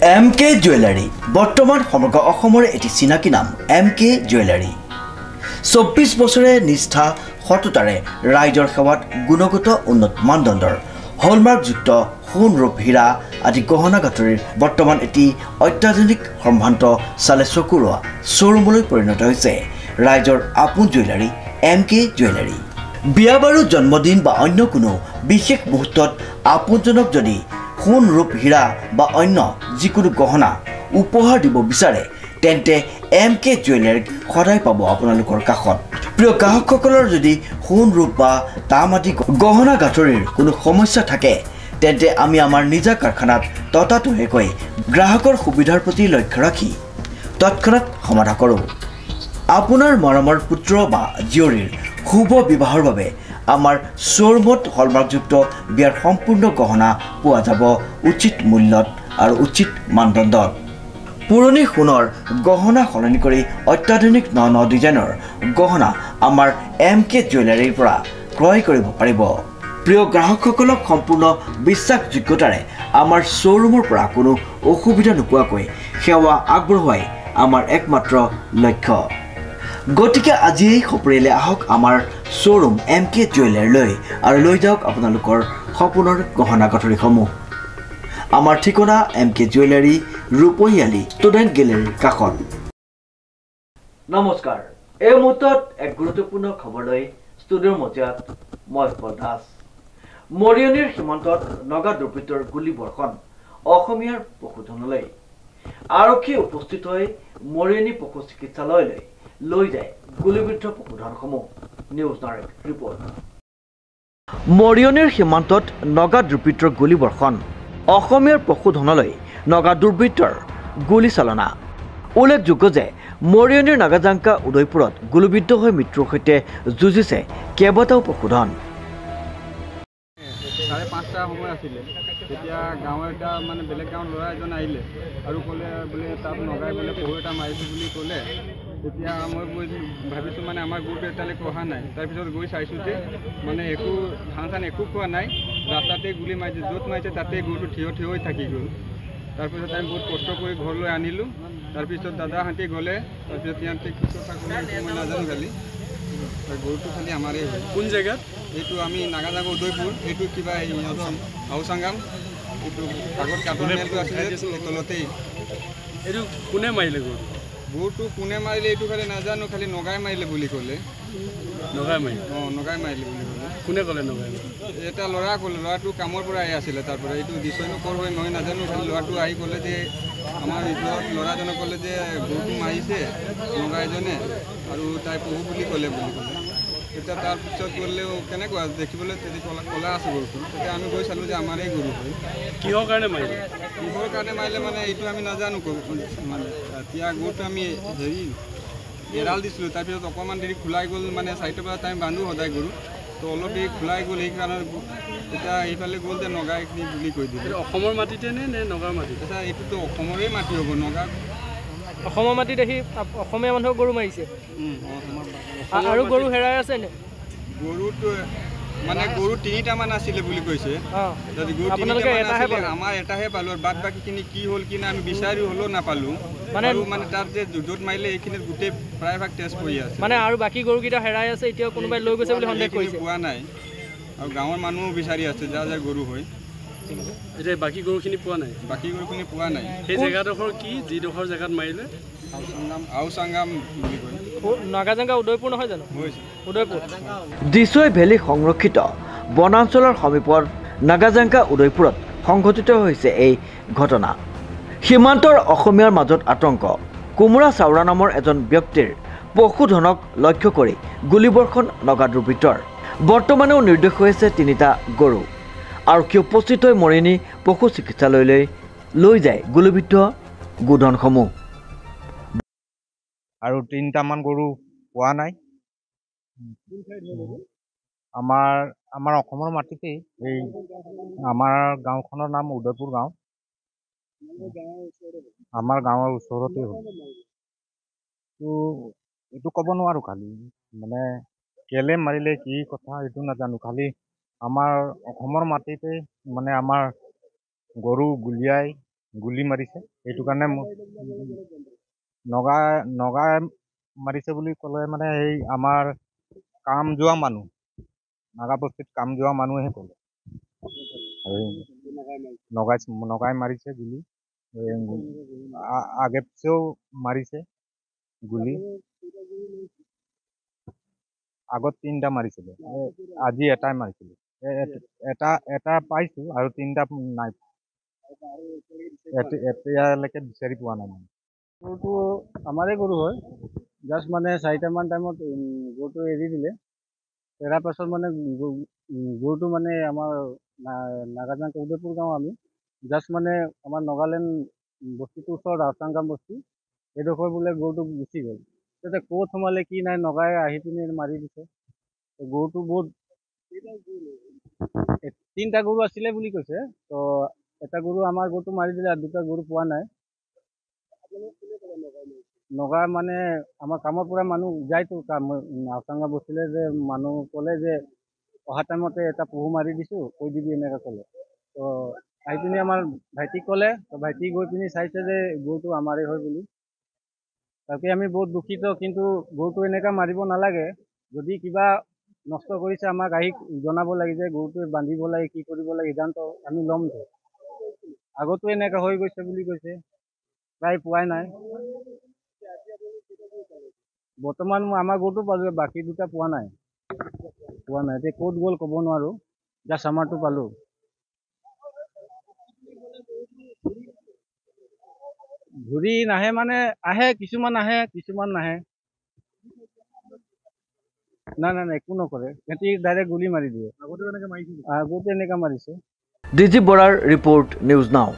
MK jewellery বৰ্তমান সমগ্ৰ অসমৰ এটি চিনাকি নাম MK জুৱেলাৰী 24 বছৰে নিষ্ঠা সততাৰে ৰাইজৰ সেৱাত গুণগত উন্নত মানদণ্ডৰ হলমাৰ্কযুক্ত সোণ ৰূপ হীৰা আদি গহনা গাঁথৰিৰ বৰ্তমান এটি অত্যাধুনিক সম্ভ্ৰান্ত চালে চকুৰোৱা শ্বৰুমলৈ পৰিণত হৈছে ৰাইজৰ আপোন জুৱেলাৰী MK জুৱেলাৰী। বিয়া বাৰু জন্মদিন বা অন্য কোনো বিশেষ মুহূৰ্তত আপোনজনক যদি সোণ ৰূপ হীৰা বা অন্য যিকোনো গহনা উপহাৰ দিব বিচাৰে তেন্তে MK জুৱেলাৰীক সদায় পাব আপোনালোকৰ কাষত। প্ৰিয় গ্ৰাহকসকলৰ যদি সোণ ৰূপ বা তাম আদি গহনা গাঁথৰিৰ কোনো সমস্যা থাকে তেন্তে আমি আমাৰ নিজা কাৰখানাত ততাতৈয়াকৈ গ্ৰাহকৰ সুবিধাৰ প্ৰতি লক্ষ্য ৰাখি তৎক্ষণাত সমাধা কৰোঁ। আপোনাৰ মৰমৰ পুত্ৰ বা জীয়ৰীৰ শুভ বিবাহৰ বাবে আমাৰ শ্বৰুমত হলমাৰ্কযুক্ত বিয়াৰ সম্পূৰ্ণ গহনা পোৱা যাব উচিত মূল্যত আৰু উচিত মানদণ্ডত। পুৰণি সোণৰ গহনা সলনি কৰি অত্যাধুনিক ন ডিজাইনৰ গহনা আমাৰ MK জুৱেলাৰীৰ পৰা ক্ৰয় কৰিব পাৰিব। প্ৰিয় গ্ৰাহকসকলক সম্পূৰ্ণ বিশ্বাসযোগ্যতাৰে আমাৰ শ্বৰুমৰ পৰা কোনো অসুবিধা নোপোৱাকৈ সেৱা আগবঢ়োৱাই আমাৰ একমাত্ৰ লক্ষ্য। গতিকে আজিয়েই সপৰিয়ালে আহক আমাৰ শ্বৰুম MK জুৱেলাৰীলৈ আৰু লৈ যাওক আপোনালোকৰ সপোনৰ গহনা গাঁথৰিসমূহ। আমাৰ ঠিকনা MK জুৱেলাৰী ৰূপহীয়ালী ষ্টুডেণ্ট গেলেৰীৰ কাষত। নমস্কাৰ, এই মুহূৰ্তত এক গুৰুত্বপূৰ্ণ খবৰ লৈ ষ্টুডিঅ'ৰ মজিয়াত মই সুবল দাস। মৰিয়নিৰ সীমান্তত নগা দুৰ্বৃত্তৰ গুলীবৰ্ষণ অসমীয়াৰ পশুধনলৈ। আৰক্ষী উপস্থিত হৈ মৰিয়নি পশু চিকিৎসালয়লৈ লৈ যায় গুলীবিদ্ধ পশুধনসমূহ। News direct report. মৰিয়নিৰ সীমান্তত নগা দুৰ্বৃত্তৰ গুলীবৰ্ষণ অসমীয়াৰ পশুধনলৈ নগা দুৰ্বৃত্তৰ গুলীচালনা। উল্লেখযোগ্য যে মৰিয়নিৰ নাগাজাংকা উদয়পুৰত গুলীবিদ্ধ হৈ মৃত্যুৰ সৈতে যুঁজিছে কেইবাটাও পশুধন। 5:30 সময় আছিলে, তেতিয়া গাঁৱৰ এটা মানে বেলেগ গাঁৱৰ ল'ৰা এজন আহিলে আৰু ক'লে বোলে তাত নগাই বোলে পহু এটা মাৰিছোঁ বুলি ক'লে। তেতিয়া মই ভাবিছোঁ মানে আমাৰ গৰুটো এতিয়ালৈকে অহা নাই। তাৰপিছত গৈ চাইছোঁ যে মানে একো ধান চান একো খোৱা নাই, ৰাস্তাতে গুলি মাৰিছে, য'ত মাৰিছে তাতে গৰুটো থিয় হৈ থাকি গ'ল। তাৰপিছত আমি বহুত কষ্ট কৰি ঘৰলৈ আনিলোঁ। তাৰপিছত দাদাহঁতে গ'লে, তাৰপিছত সিহঁতে কি কথা ক'লে মই নাজানো খালি। গৰুটো খালি আমাৰেই হয়। কোন জেগাত? এইটো আমি নাগাজাংকা উদয়পুৰ, এইটো কিবা আউচাংগাম, এইটো আগত কাৰ্টুন মেলটো আছিলে তলতেই। এইটো কোনে মাৰিলে গৰুটো কোনে মাৰিলে এইটো খালি নাজানো, খালি নগাই মাৰিলে বুলি ক'লে। নগাই মাৰিলে? অঁ, নগাই মাৰিলে বুলি ক'লে। কোনে ক'লে নগাই? এটা ল'ৰা ক'লে, ল'ৰাটো কামৰ পৰা আহি আছিলে। তাৰপৰা এইটো বিষয়নো ক'ৰ হয় মই নাজানো, খালি ল'ৰাটো আহি ক'লে যে আমাৰ ল'ৰাজনে ক'লে যে গৰুটো মাৰিছে নগাই এজনে আৰু তাই পহু বুলি ক'লে। তেতিয়া তাৰপিছত গ'লেও কেনেকুৱা দেখিবলৈ ক'লা আছে গৰুটো। তেতিয়া আমি গৈ চালোঁ যে আমাৰেই গৰু হয়। কিহৰ কাৰণে মাৰিলে? কিহৰ কাৰণে মাৰিলে মানে এইটো আমি নাজানো মানে। এতিয়া গৰুটো আমি এৰাল দিছিলোঁ, তাৰপিছত অকণমান দেৰি খোলাই গ'ল, মানে 4টা বজাত আমি বান্ধো সদায় গৰু, তো অলপ দেৰি খোলাই গ'ল। সেইকাৰণে এতিয়া এইফালে গ'ল যে নগাইখিনি বুলি কৈ দিলে। অসমৰ মাটিতে নে নগাৰ মাটি? আচ্ছা, এইটোতো অসমৰে মাটি হ'ব। নগা অসমৰ মাটিত আহি অসমীয়া মানুহক গৰু মাৰিছে আৰু গৰু হেৰাই আছে নে? গৰুটো মানে গৰু 3টামান আছিলে বুলি কৈছে। যদি গৰু 3টামান আছিলে, আমাৰ এটাহে পালোঁ, বাদ বাকীখিনি কি হ'ল কি নাই আমি বিচাৰি হ'লেও নাপালোঁ। মানে তাত যে য'ত মাৰিলে এইখিনিত গোটেই প্ৰায়ভাগ তেজ পৰি আছে। মানে আৰু বাকী গৰুকেইটা হেৰাই আছে, এতিয়াও কোনোবাই লৈ গৈছে বুলি সন্দেহ কৰিছে। পোৱা নাই আৰু গাঁৱৰ মানুহো বিচাৰি আছে যাৰ যাৰ গৰু হয়। এতিয়া বাকী গৰুখিনি পোৱা নাই? বাকী গৰুখিনি পোৱা নাই। সেই জেগাডোখৰ কি, যিডোখৰ জেগাত মাৰিলে? আউচাংগাম বুলি কয়। নাগাজাংকা উদয়পুৰ নহয় জানো? উদয়পুৰ। দিছৈ ভেলী সংৰক্ষিত বনাঞ্চলৰ সমীপত নাগাজাংকা উদয়পুৰত সংঘটিত হৈছে এই ঘটনা। সীমান্তৰ অসমীয়াৰ মাজত আতংক। কোমোৰা চাওৰা নামৰ এজন ব্যক্তিৰ পশুধনক লক্ষ্য কৰি গুলীবৰ্ষণ নগা দুৰ্বৃত্তৰ। বৰ্তমানেও নিৰ্দোষ হৈ আছে 3টা গৰু। আৰক্ষী উপস্থিত হৈ মৰিয়নি পশু চিকিৎসালয়লৈ লৈ যায় গুলীবিদ্ধ গোধনসমূহ। আৰু 3টামান গৰু পোৱা নাই। আমাৰ অসমৰ মাটিতেই, এই আমাৰ গাঁওখনৰ নাম উদয়পুৰ গাঁও। আমাৰ গাঁৱৰ ওচৰতে হ'ল। এইটো ক'ব নোৱাৰোঁ, খালি মানে কেলে মাৰিলে কি কথা এইটো নাজানো। খালি আমাৰ অসমৰ মাটিতে মানে আমাৰ গৰু গুলিয়াই গুলি মাৰিছে এইটো কাৰণে নগাই নগাই মাৰিছে বুলি ক'লে মানে এই আমাৰ কাম যোৱা মানুহ নাগা বস্তিত কাম যোৱা মানুহে ক'লে নগাই মাৰিছে গুলি আগে পিছেও মাৰিছে গুলি আগত 3টা মাৰিছিলে আজি এটাই মাৰিছিলে এটা পাইছো আৰু 3টা নাই এতিয়ালৈকে বিচাৰি পোৱা নাই মানে গৰুটো আমাৰে গৰু হয় জাষ্ট মানে 4টামান টাইমত গৰুটো এৰি দিলে এৰাৰ পাছত মানে গৰুটো মানে আমাৰ নাগাজান উদয়পুৰ গাঁও আমি জাষ্ট মানে আমাৰ নগালেণ্ড বস্তিটোৰ ওচৰত আওচাংগাম বস্তি এইডোখৰ বোলে গৰুটো গুচি গ'ল তেতিয়া ক'ত সোমালে কি নাই নগাই আহি পিনি মাৰি দিছে গৰুটো বহুত 3টা গৰু আছিলে বুলি কৈছে তো এটা গৰু আমাৰ গৰুটো মাৰি দিলে আৰু 2টা গৰু পোৱা নাই নগা মানে আমাৰ কামৰ পৰা মানুহ যায়তো আওচাংগা বস্তিলে যে মানুহ ক'লে যে অহা টাইমতে এটা পহু মাৰি দিছোঁ কৈ দিবি এনেকৈ ক'লে তো আহি পিনি আমাৰ ভাইটিক ক'লে তো ভাইটি গৈ পিনি চাইছে যে গৰুটো আমাৰে হয় বুলি তাকে আমি বহুত দুখিত কিন্তু গৰুটো এনেকৈ মাৰিব নালাগে যদি কিবা নষ্ট কৰিছে আমাক আহি জনাব লাগে যে গৰুটো বান্ধিব লাগে কি কৰিব লাগে সিদ্ধান্ত আমি ল'ম আগতো এনেকৈ হৈ গৈছে বুলি কৈছে প্ৰায় পোৱাই নাই বৰ্তমান আমাৰ গৰুটো পালোঁ বাকী 2টা পোৱা নাই এতিয়া ক'ত গ'ল ক'ব নোৱাৰোঁ জাষ্ট আমাৰটো পালোঁ ঘূৰি নাহে মানে আহে কিছুমান নাহে নাই একো নকৰে সিহঁতি ডাইৰেক্ট গুলি মাৰি দিয়ে আগতে এনেকৈ মাৰিছে ডিজি বৰাৰ ৰিপৰ্ট নিউজ নাও।